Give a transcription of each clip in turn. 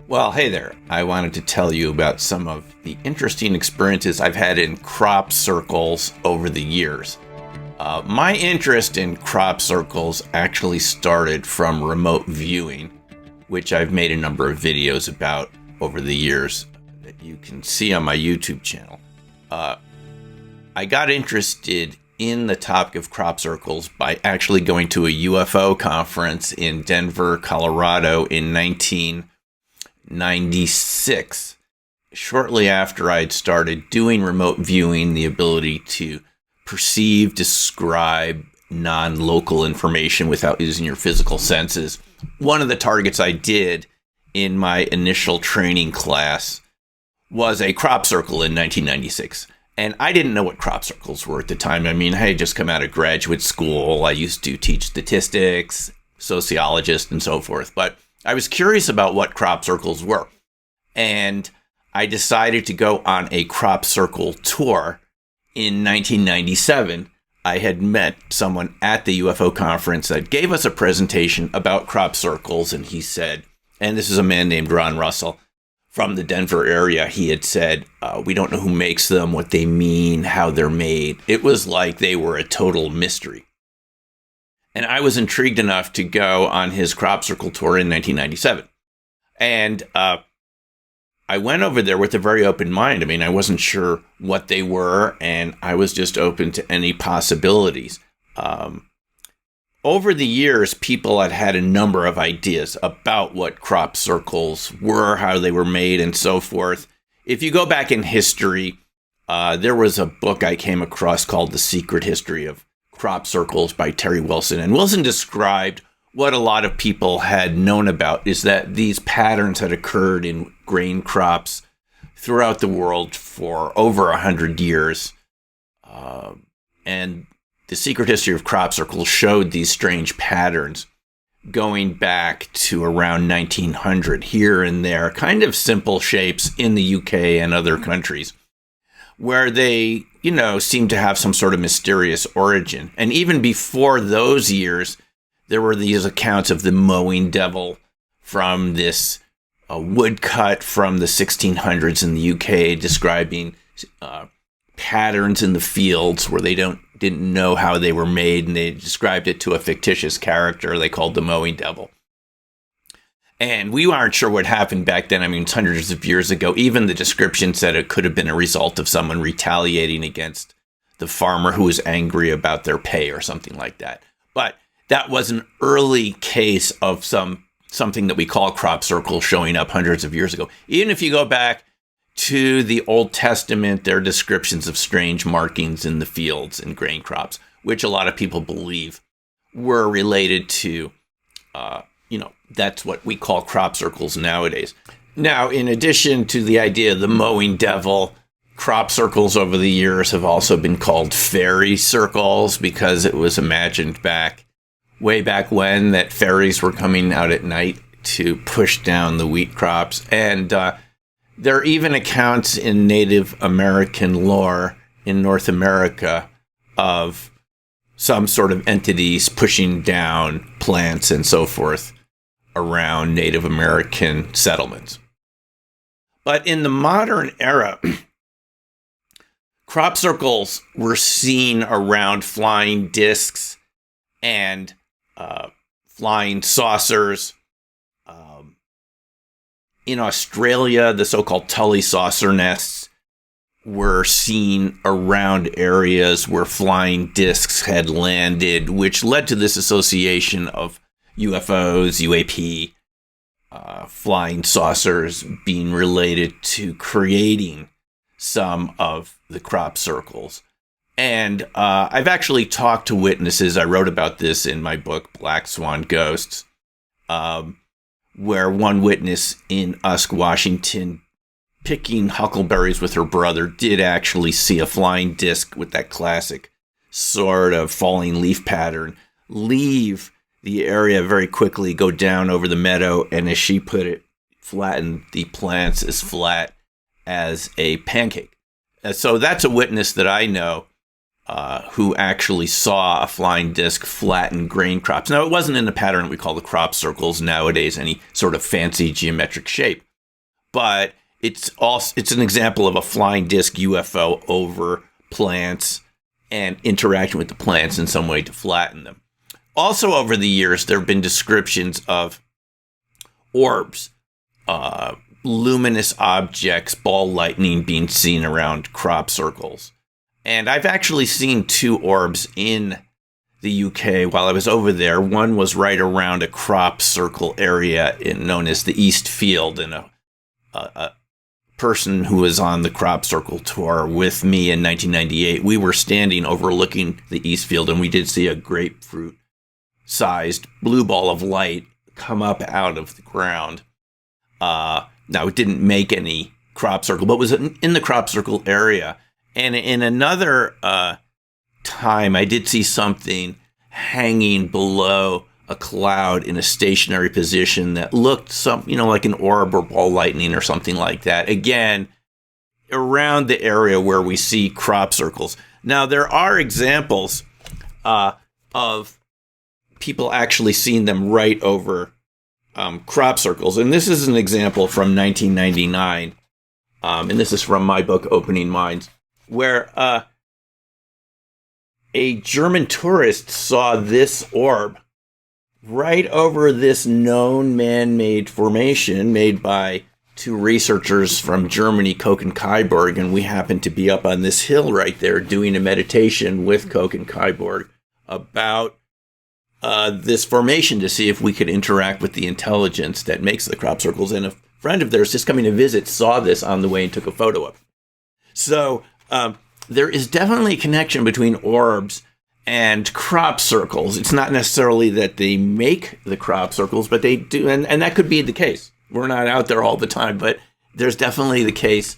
Well, hey there. I wanted to tell you about some of the interesting experiences I've had in crop circles over the years. My interest in crop circles actually started from remote viewing, which I've made a number of videos about over the years that you can see on my YouTube channel. I got interested in the topic of crop circles by actually going to a UFO conference in Denver, Colorado in 1996. Shortly after I'd started doing remote viewing, the ability to perceive, describe non-local information without using your physical senses. One of the targets I did in my initial training class was a crop circle in 1996. And I didn't know what crop circles were at the time. I mean, I had just come out of graduate school. I used to teach statistics, sociologist, and so forth. But I was curious about what crop circles were. And I decided to go on a crop circle tour in 1997. I had met someone at the UFO conference that gave us a presentation about crop circles. And he said, and this is a man named Ron Russell from the Denver area, he had said, we don't know who makes them, what they mean, how they're made. It was like they were a total mystery. And I was intrigued enough to go on his crop circle tour in 1997. And I went over there with a very open mind. I mean, I wasn't sure what they were, and I was just open to any possibilities. Over the years, people had had a number of ideas about what crop circles were, how they were made, and so forth. If you go back in history, there was a book I came across called The Secret History of Crop Circles by Terry Wilson. And Wilson described what a lot of people had known about is that these patterns had occurred in grain crops throughout the world for over 100 years. And The Secret History of Crop Circles showed these strange patterns going back to around 1900 here and there, kind of simple shapes in the UK and other countries where they, seem to have some sort of mysterious origin. And even before those years, there were these accounts of the mowing devil from this woodcut from the 1600s in the UK describing patterns in the fields where they didn't know how they were made, and they described it to a fictitious character they called the mowing devil. And we aren't sure what happened back then. I mean, it's hundreds of years ago. Even the description said it could have been a result of someone retaliating against the farmer who was angry about their pay or something like that. But that was an early case of something that we call crop circles showing up hundreds of years ago. Even if you go back to the Old Testament, there are descriptions of strange markings in the fields and grain crops, which a lot of people believe were related to, that's what we call crop circles nowadays. Now, in addition to the idea of the mowing devil, crop circles over the years have also been called fairy circles because it was imagined way back when that fairies were coming out at night to push down the wheat crops. And there are even accounts in Native American lore in North America of some sort of entities pushing down plants and so forth around Native American settlements. But in the modern era, crop circles were seen around flying discs and flying saucers. In Australia, the so-called Tully saucer nests were seen around areas where flying discs had landed, which led to this association of UFOs, UAP, flying saucers being related to creating some of the crop circles. And I've actually talked to witnesses. I wrote about this in my book, Black Swan Ghosts, where one witness in Usk, Washington, picking huckleberries with her brother, did actually see a flying disc with that classic sort of falling leaf pattern leave the area very quickly, go down over the meadow, and as she put it, flatten the plants as flat as a pancake. So that's a witness that I know who actually saw a flying disc flatten grain crops. Now, it wasn't in the pattern we call the crop circles nowadays, any sort of fancy geometric shape. but it's an example of a flying disc UFO over plants and interacting with the plants in some way to flatten them. Also, over the years, there have been descriptions of orbs, luminous objects, ball lightning being seen around crop circles. And I've actually seen 2 orbs in the UK while I was over there. One was right around a crop circle area known as the East Field, and a person who was on the crop circle tour with me in 1998, we were standing overlooking the East Field, and we did see a grapefruit-sized blue ball of light come up out of the ground. Now, it didn't make any crop circle, but was in the crop circle area. And in another time, I did see something hanging below a cloud in a stationary position that looked like an orb or ball lightning or something like that. Again, around the area where we see crop circles. Now, there are examples of people actually seeing them right over crop circles. And this is an example from 1999. And this is from my book, Opening Minds, where a German tourist saw this orb right over this known man-made formation made by 2 researchers from Germany, Koch and Kaiborg, and we happened to be up on this hill right there doing a meditation with Koch and Kaiborg about this formation to see if we could interact with the intelligence that makes the crop circles. And a friend of theirs just coming to visit saw this on the way and took a photo of it. So there is definitely a connection between orbs and crop circles. It's not necessarily that they make the crop circles, but they do. And that could be the case. We're not out there all the time, but there's definitely the case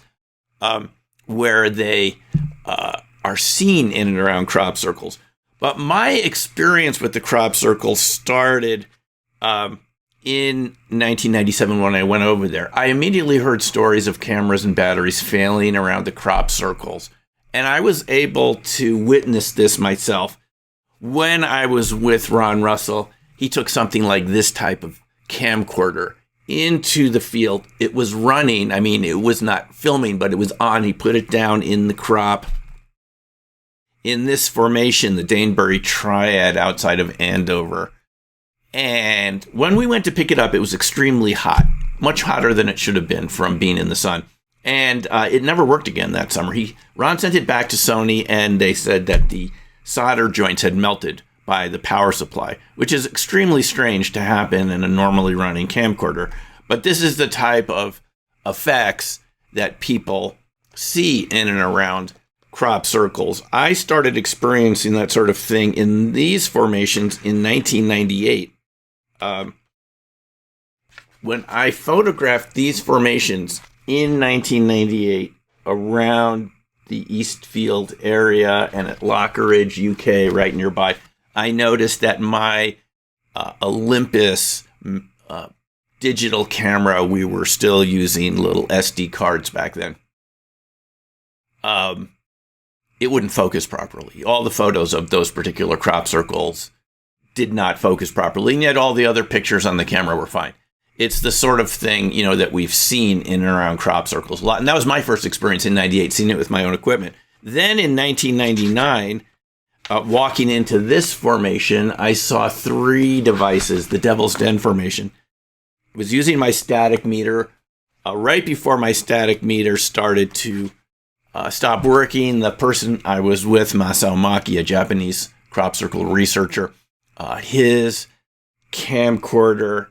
where they are seen in and around crop circles. But my experience with the crop circles started in 1997 when I went over there. I immediately heard stories of cameras and batteries failing around the crop circles. And I was able to witness this myself. When I was with Ron Russell, he took something like this type of camcorder into the field. It was running. I mean, it was not filming, but it was on. He put it down in the crop. In this formation, the Danebury Triad outside of Andover. And when we went to pick it up, it was extremely hot, much hotter than it should have been from being in the sun. And it never worked again that summer. Ron sent it back to Sony, and they said that the solder joints had melted by the power supply, which is extremely strange to happen in a normally running camcorder. But this is the type of effects that people see in and around crop circles. I started experiencing that sort of thing in these formations in 1998. When I photographed these formations in 1998 around the Eastfield area and at Lockeridge, UK, right nearby, I noticed that my Olympus digital camera, we were still using little SD cards back then. It wouldn't focus properly. All the photos of those particular crop circles did not focus properly, and yet all the other pictures on the camera were fine. It's the sort of thing, that we've seen in and around crop circles a lot. And that was my first experience in 98, seeing it with my own equipment. Then in 1999, walking into this formation, I saw 3 devices, the Devil's Den formation. I was using my static meter. Right before my static meter started to stop working, the person I was with, Masao Maki, a Japanese crop circle researcher, his camcorder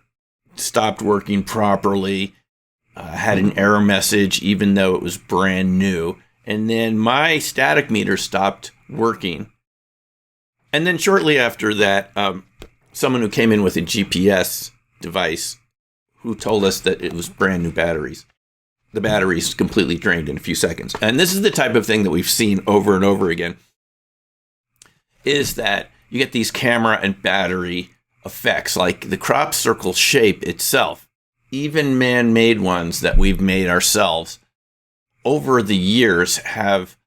stopped working properly, had an error message even though it was brand new. And then my static meter stopped working. And then shortly after that, someone who came in with a GPS device who told us that it was brand new batteries. The batteries completely drained in a few seconds. And this is the type of thing that we've seen over and over again, is that you get these camera and battery effects, like the crop circle shape itself, even man-made ones that we've made ourselves over the years have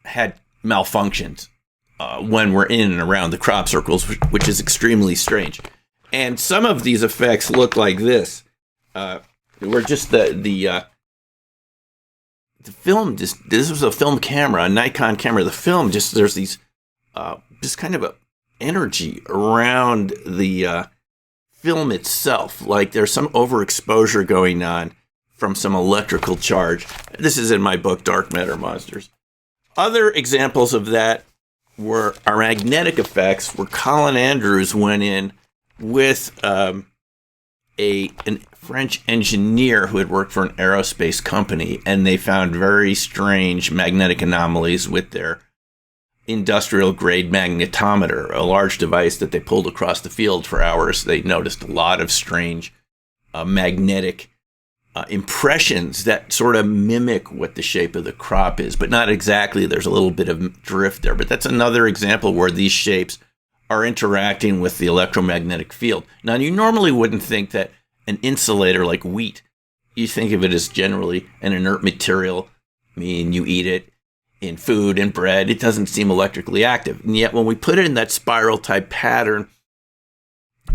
had malfunctions when we're in and around the crop circles, which is extremely strange. And some of these effects look like this. Where just the film, this was a film camera, a Nikon camera. The film, there's these, just kind of a energy around the film itself. Like there's some overexposure going on from some electrical charge. This is in my book, Dark Matter Monsters. Other examples of that are magnetic effects, where Colin Andrews went in with a French engineer who had worked for an aerospace company, and they found very strange magnetic anomalies with their industrial grade magnetometer, a large device that they pulled across the field for hours. They noticed a lot of strange magnetic impressions that sort of mimic what the shape of the crop is, but not exactly. There's a little bit of drift there, but that's another example where these shapes are interacting with the electromagnetic field. Now, you normally wouldn't think that an insulator like wheat, you think of it as generally an inert material. I mean, you eat it in food and bread. It doesn't seem electrically active. And yet when we put it in that spiral type pattern,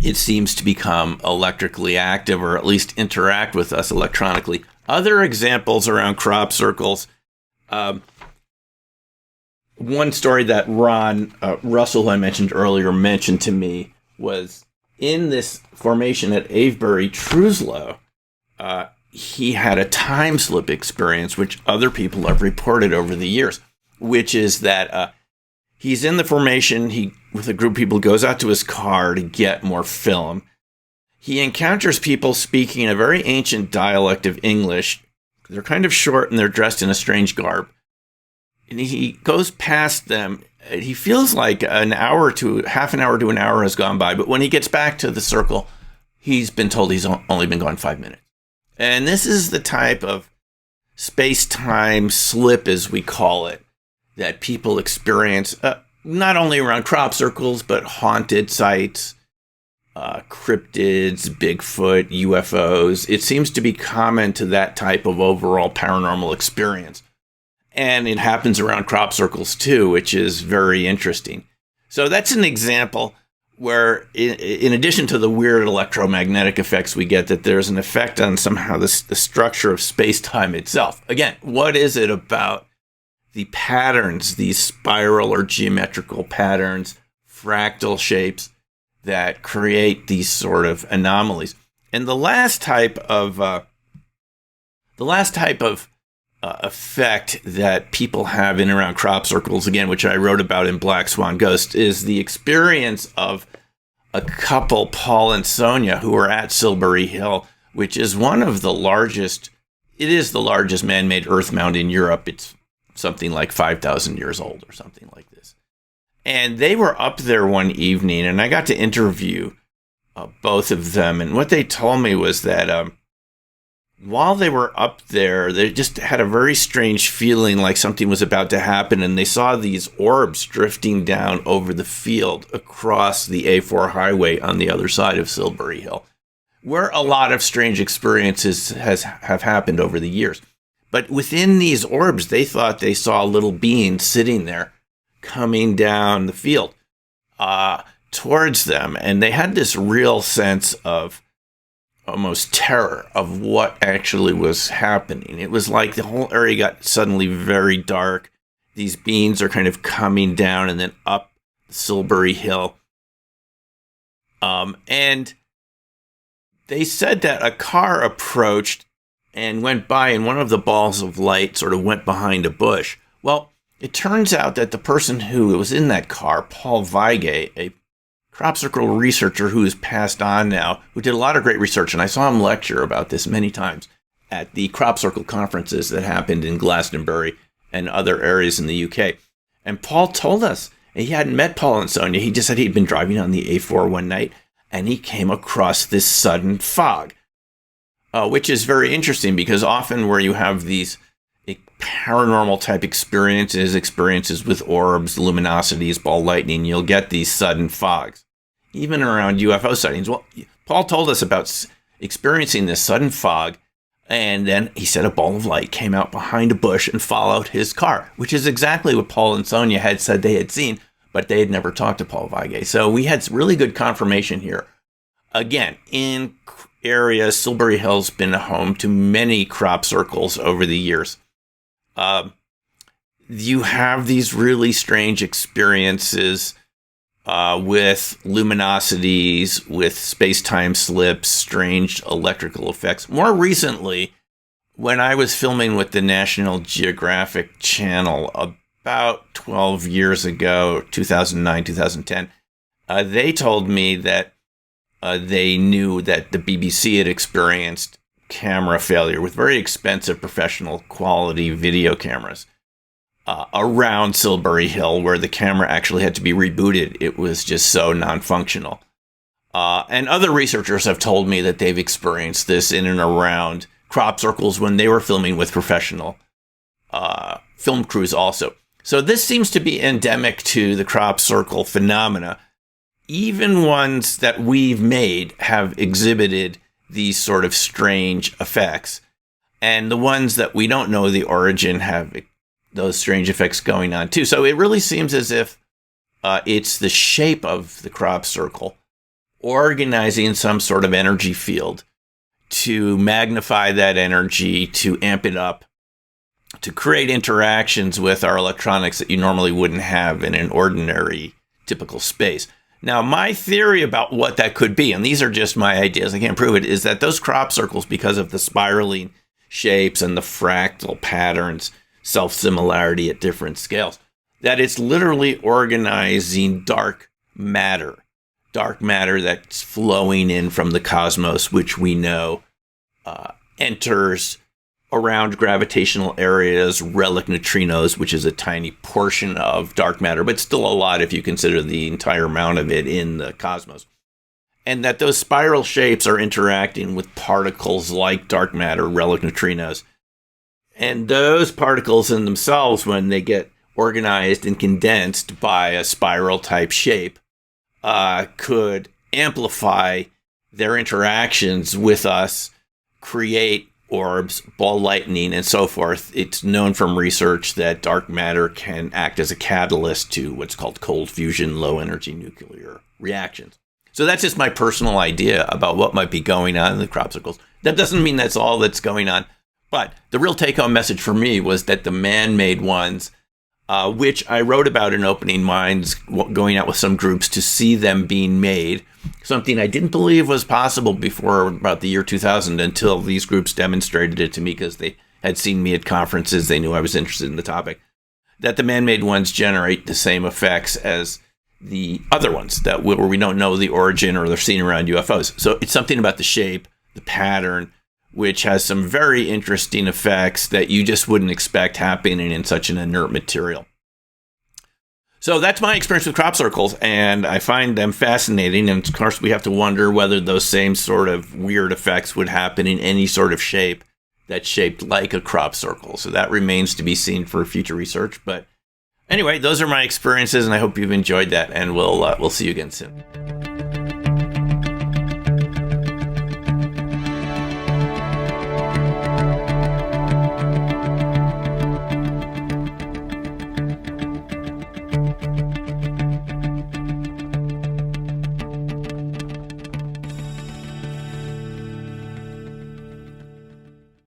it seems to become electrically active, or at least interact with us electronically. Other examples around crop circles. One story that Ron Russell, who I mentioned earlier, mentioned to me was in this formation at Avebury, Truslow, he had a time slip experience, which other people have reported over the years, which is that he's in the formation. He, with a group of people, goes out to his car to get more film. He encounters people speaking a very ancient dialect of English. They're kind of short and they're dressed in a strange garb. And he goes past them. He feels like half an hour to an hour has gone by. But when he gets back to the circle, he's been told he's only been gone 5 minutes. And this is the type of space-time slip, as we call it, that people experience, not only around crop circles, but haunted sites, cryptids, Bigfoot, UFOs. It seems to be common to that type of overall paranormal experience. And it happens around crop circles too, which is very interesting. So that's an example where, in addition to the weird electromagnetic effects we get, that there's an effect on somehow the structure of space-time itself. Again, what is it about the patterns, these spiral or geometrical patterns, fractal shapes, that create these sort of anomalies? And the last type of effect that people have in and around crop circles, again, which I wrote about in Black Swan Ghost, is the experience of a couple, Paul and Sonia, who are at Silbury Hill, which is one of the largest, it is the largest man-made earth mound in Europe. It's something like 5,000 years old or something like this. And they were up there one evening, and I got to interview both of them. And what they told me was that while they were up there, they just had a very strange feeling like something was about to happen, and they saw these orbs drifting down over the field across the A4 highway on the other side of Silbury Hill, where a lot of strange experiences have happened over the years. But within these orbs, they thought they saw a little being sitting there coming down the field towards them, and they had this real sense of almost terror of what actually was happening. It was like the whole area got suddenly very dark. These beings are kind of coming down and then up Silbury Hill. And they said that a car approached and went by, and one of the balls of light sort of went behind a bush. Well, it turns out that the person who was in that car, Paul Weige, a crop circle researcher who is passed on now, who did a lot of great research, and I saw him lecture about this many times at the crop circle conferences that happened in Glastonbury and other areas in the UK. And Paul told us, he hadn't met Paul and Sonia, he just said he'd been driving on the A4 one night, and he came across this sudden fog, which is very interesting, because often where you have these paranormal type experiences with orbs, luminosities, ball lightning, you'll get these sudden fogs, even around UFO sightings. Well, Paul told us about experiencing this sudden fog, and then he said a ball of light came out behind a bush and followed his car, which is exactly what Paul and Sonia had said they had seen, but they had never talked to Paul Weige. So we had really good confirmation here Again, in areas, Silbury Hill's been home to many crop circles over the years. You have these really strange experiences with luminosities, with space-time slips, strange electrical effects. More recently, when I was filming with the National Geographic Channel about 12 years ago, 2009, 2010, they told me that they knew that the BBC had experienced camera failure with very expensive professional quality video cameras around Silbury Hill, where the camera actually had to be rebooted. It was just so non-functional. And other researchers have told me that they've experienced this in and around crop circles when they were filming with professional film crews also. So this seems to be endemic to the crop circle phenomena. Even ones that we've made have exhibited these sort of strange effects. And the ones that we don't know the origin have those strange effects going on too. So it really seems as if it's the shape of the crop circle organizing some sort of energy field to magnify that energy, to amp it up, to create interactions with our electronics that you normally wouldn't have in an ordinary typical space. Now, my theory about what that could be, and these are just my ideas, I can't prove it, is that those crop circles, because of the spiraling shapes and the fractal patterns, self-similarity at different scales, that it's literally organizing dark matter that's flowing in from the cosmos, which we know enters around gravitational areas, relic neutrinos, which is a tiny portion of dark matter, but still a lot if you consider the entire amount of it in the cosmos. And that those spiral shapes are interacting with particles like dark matter, relic neutrinos. And those particles in themselves, when they get organized and condensed by a spiral type shape, could amplify their interactions with us, create orbs, ball lightning, and so forth. It's known from research that dark matter can act as a catalyst to what's called cold fusion, low energy nuclear reactions. So that's just my personal idea about what might be going on in the crop circles. That doesn't mean that's all that's going on. But the real take-home message for me was that the man-made ones, which I wrote about in Opening Minds, going out with some groups to see them being made, something I didn't believe was possible before about the year 2000 until these groups demonstrated it to me because they had seen me at conferences. They knew I was interested in the topic. That the man-made ones generate the same effects as the other ones that where we don't know the origin or they're seen around UFOs. So it's something about the shape, the pattern, which has some very interesting effects that you just wouldn't expect happening in such an inert material. So that's my experience with crop circles, and I find them fascinating. And of course, we have to wonder whether those same sort of weird effects would happen in any sort of shape that's shaped like a crop circle. So that remains to be seen for future research. But anyway, those are my experiences, and I hope you've enjoyed that, and we'll see you again soon.